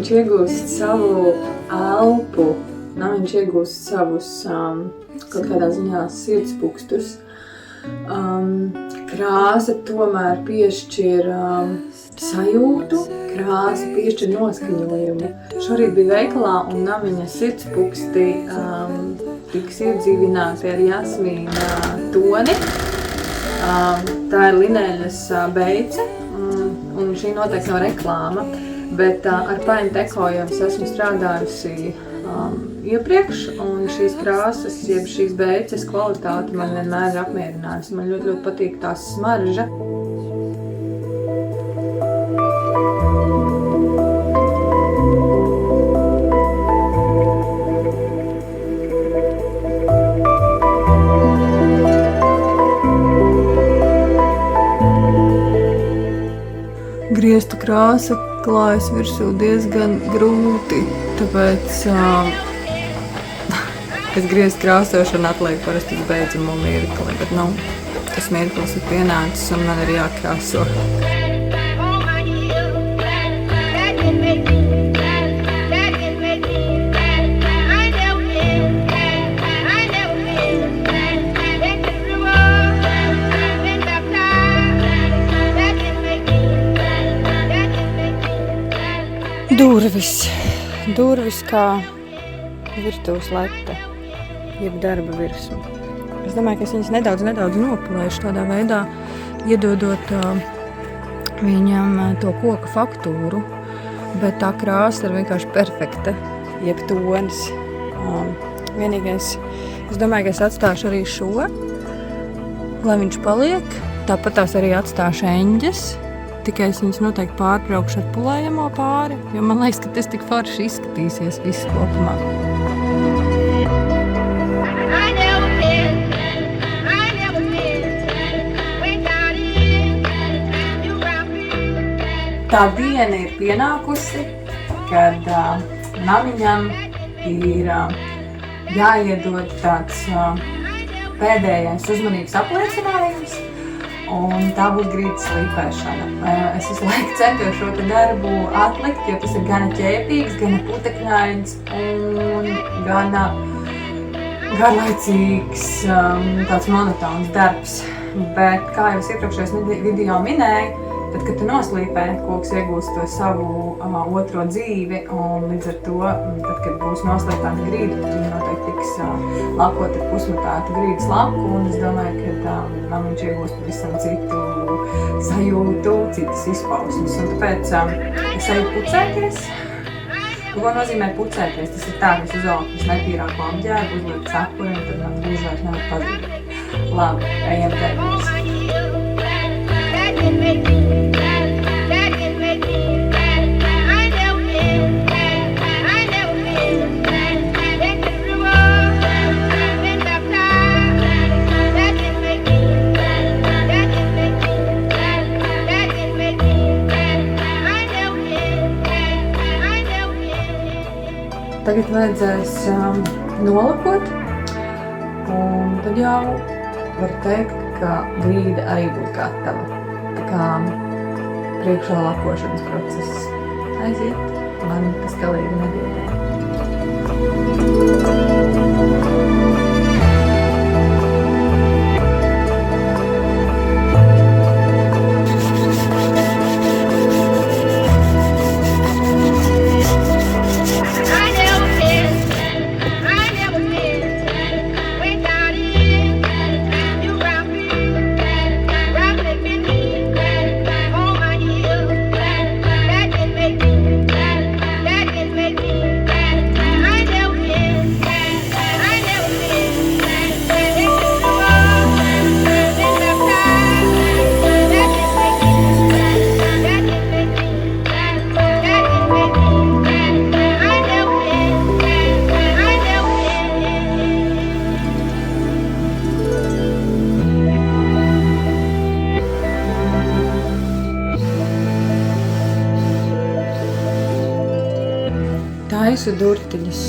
viņš iegūst savu elpu, viņš iegūst savus kaut kādā ziņā sirdspūkstus. Krāsa tomēr piešķir sajūtu, krāsa piešķir noskaņojumu. Šorīt bija veikalā un namiņa sirdspūksti tiks iedzīvināti ar jasmīna toni. Tā ir Lineļas beice, un šī noteikti nav reklāma, bet ar Paint Deco jau es esmu strādājusi iepriekš, un šīs krāsas, jeb šīs beices kvalitāte man vienmēr ir apmierinājusi. Man ļoti patīk tās smarža. Griestu krāsa klājas virsū diezgan grūti, tāpēc es griestu krāsošanu atlieku parasti uz beidzamo mirkli, bet tas mirklis ir pienācis un man ir jākrāso. Durvis kā virtuves lete, jeb darba virsma. Es domāju, ka es viņas nedaudz nopulēšu tādā veidā, iedodot viņam to koka faktūru, bet tā krāsa ir vienkārši perfekta, jeb tonis. Vienīgais, es domāju, ka es atstāšu arī šo, lai viņš paliek, tāpat tās arī atstāšu eņģes. Tikai es viņus noteikti pārbraukšu ar pulējamo pāri, jo man liekas, ka tas tik forši izskatīsies viss kopumā. Tā diena ir pienākusi, kad namiņam ir jāiedod tāds pēdējais uzmanības apliecinājums. Un tā būs grīdas slīpēšana. Es visu laiku centos šo darbu atlikt, jo tas ir gana ķēpīgs, gana putekņains un gana garlaicīgs, tāds monotons darbs. Bet, kā jau es iepriekšējos video minēju, tad, kad tu noslīpē, koks iegūst to savu otro dzīvi, un līdz ar to, tad, kad būs noslīpēta grīda, tad viņa noteikti tiks lakot ar pusmatētu grīdas laku, un es domāju, ka viņš iegūst pavisam citu sajūtu, citas izpausmes. Un tāpēc es eju pucēties. Ko nozīmē pucēties? Tas ir tā, ka es uzvelku netīrāko apģērbu, uzlieku cepuri, un tad man gluži vairs nevar pazīt. Labi, ejam ģērbos. Tagad vajadzēs nolakot, un tad jau var teikt, ka grīda arī būs gatava. Tā kā priekšā lakošanas process aiziet, man tas galīgi nebiedē. Taisu durtiņas.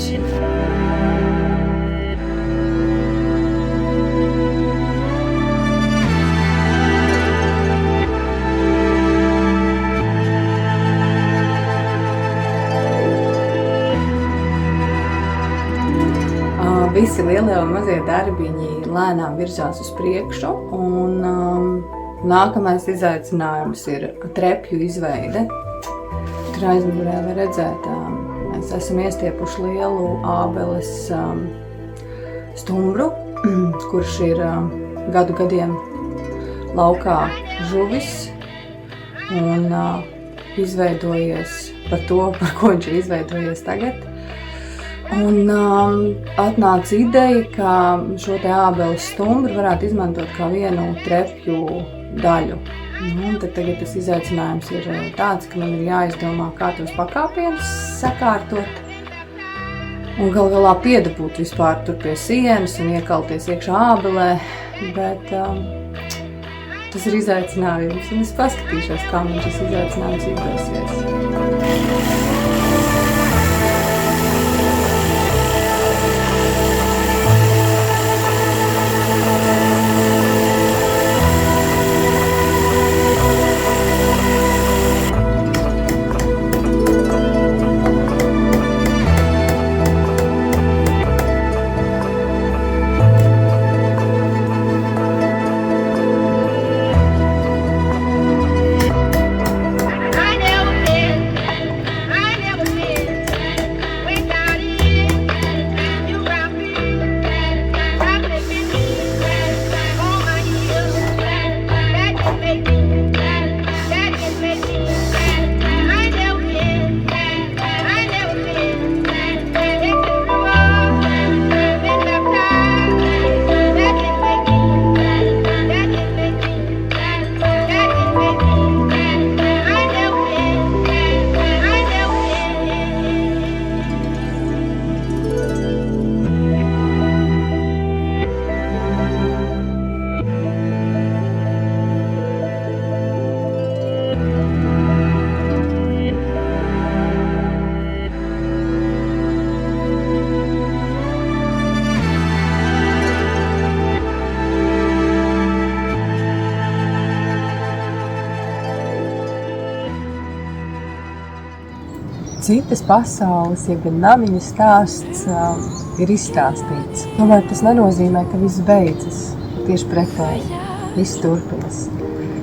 visi lielie un mazie darbiņi lēnām virzās uz priekšu, un nākamais izaicinājums ir trepju izveide. Tur aizmugurē var redzēt, mēs esam iestiepuši lielu ābeles stumbru, kurš ir gadu gadiem laukā žuvis un izveidojies par to, par ko viņš ir izveidojies tagad. Un atnāca ideja, ka šo te ābeles stumbru varētu izmantot kā vienu trepju daļu. Un tad tagad tas izaicinājums ir tāds, ka man ir jāizdomā, kā tos pakāpienus sakārtot un gal galā piedabūt vispār tur pie sienas un iekalties iekšā ābelē, bet tas ir izaicinājums, un es paskatīšos, kā man šis izaicinājums izdosies. Citas pasaules, ja gan namiņu stāsts ir izstāstīts. Tomēr tas nenozīmē, ka viss beidzas. Tieši pretēji, viss turpinās.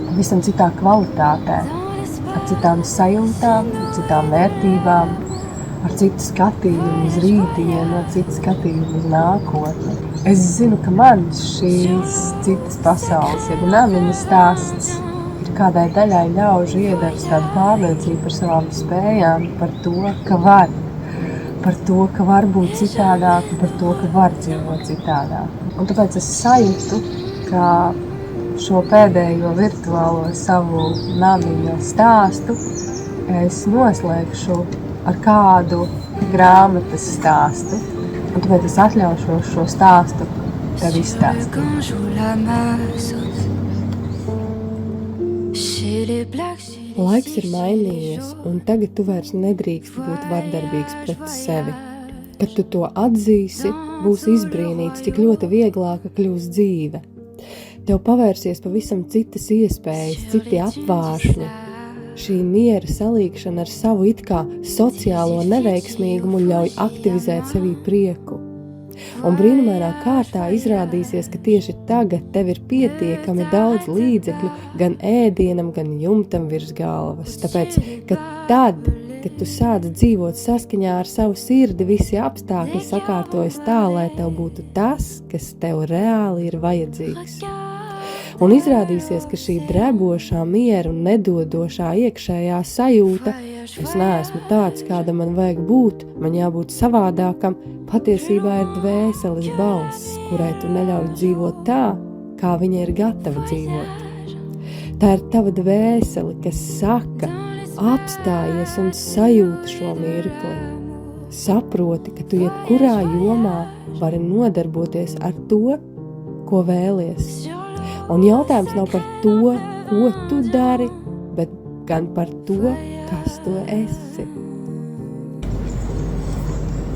Pavisam citā kvalitātē, ar citām sajūtām, ar citām vērtībām, ar citu skatījumu uz rītdienu, ar citu skatījumu uz nākotni. Es zinu, ka man šīs citas pasaules, ja gan namiņu stāsts, kādai daļai ļaužu iedevis tādu pārliecību par savām spējām, par to, ka var būt citādāk, par to, ka var dzīvot citādāk. Un tāpēc es sajūtu, ka šo pēdējo virtuālo savu namiņu stāstu es noslēgšu ar kādu grāmatas stāstu. Un tāpēc es atļaušos šo stāstu tev izstāstīt. Laiks ir mainījies, un tagad tu vairs nedrīkst būt vardarbīgs pret sevi. Kad tu to atzīsi, būs izbrīnīts, cik ļoti vieglāka kļūs dzīve. Tev pavērsies pavisam citas iespējas, citi apvāršņi. Šī miera salīgšana ar savu it kā sociālo neveiksmīgumu ļauj aktivizēt sevī prieku. Un brīnumainā kārtā izrādīsies, ka tieši tagad tev ir pietiekami daudz līdzekļu gan ēdienam, gan jumtam virs galvas. Tāpēc, ka tad, kad tu sāc dzīvot saskaņā ar savu sirdi, visi apstākļi sakārtojas tā, lai tev būtu tas, kas tev reāli ir vajadzīgs. Un izrādīsies, ka šī drebošā miera un nedodošā iekšējā sajūta, es neesmu tāds, kāda man vajag būt, man jābūt savādākam, patiesībā ir dvēseles balss, kurai tu neļauj dzīvot tā, kā viņa ir gatava dzīvot. Tā ir tava dvēsele, kas saka, apstājies un sajūti šo mirkli. Saproti, ka tu jebkurā jomā vari nodarboties ar to, ko vēlies. Un jautājums nav par to, ko tu dari, bet gan par to, kas tu esi.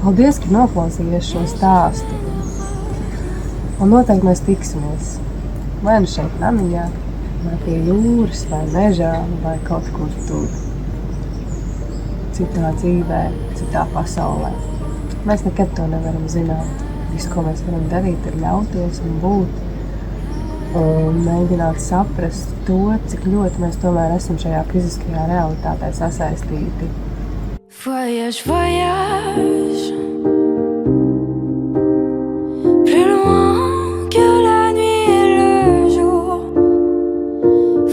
Paldies, ka noklausījies šo stāstu. Un noteikti mēs tiksimies. Vai nu šeit namiņā, vai pie jūras, vai mežā, vai kaut kur tur. Citā dzīvē, citā pasaulē. Mēs nekad to nevaram zināt. Viss, ko mēs varam darīt, ir ļauties un būt un mēģināt saprast to, cik ļoti mēs tomēr esam šajā fiziskajā realitātē sasaistīti. Voyage, voyage, plus loin que la nuit et le jour.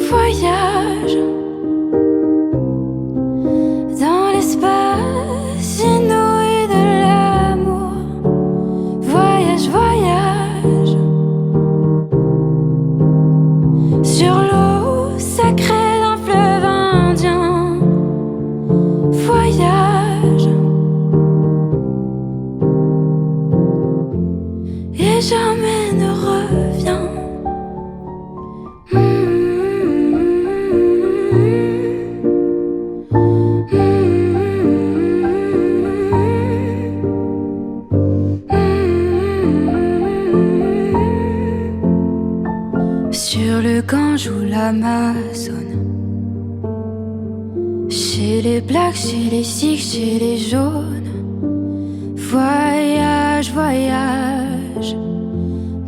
Voyage dans l'espace inouï de l'amour. Voyage, voyage sur l'eau sacrée d'un fleuve indien. Voyage et jamais ne reviens. Sur le Gange ou l'Amazone, chez les blacks, chez les sikhs, chez les jaunes. Voyage, voyage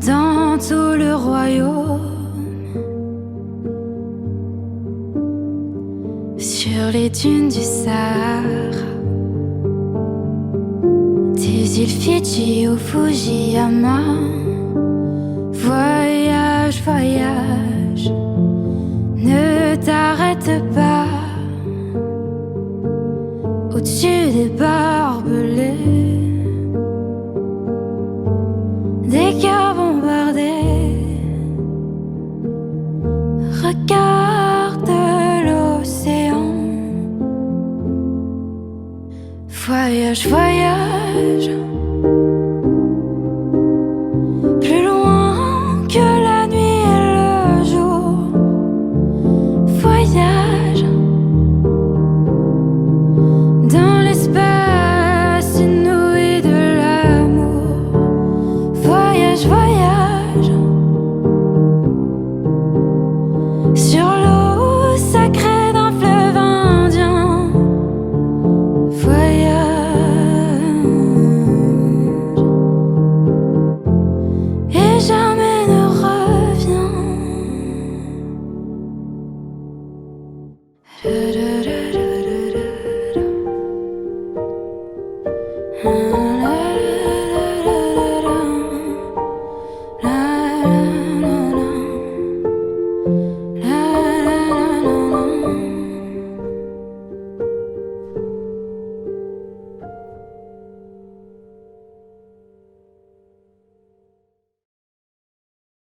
dans tout le royaume. Sur les dunes du Sahara, des îles Fidji au Fujiyama. Voyage, voyage, ne t'arrête pas. Au-dessus des barbelés, des cœurs bombardés, regarde l'océan. Voyage, voyage, plus loin que la nuit et le jour. Voyage dans l'espace inouï de l'amour. Voyage, voyage sur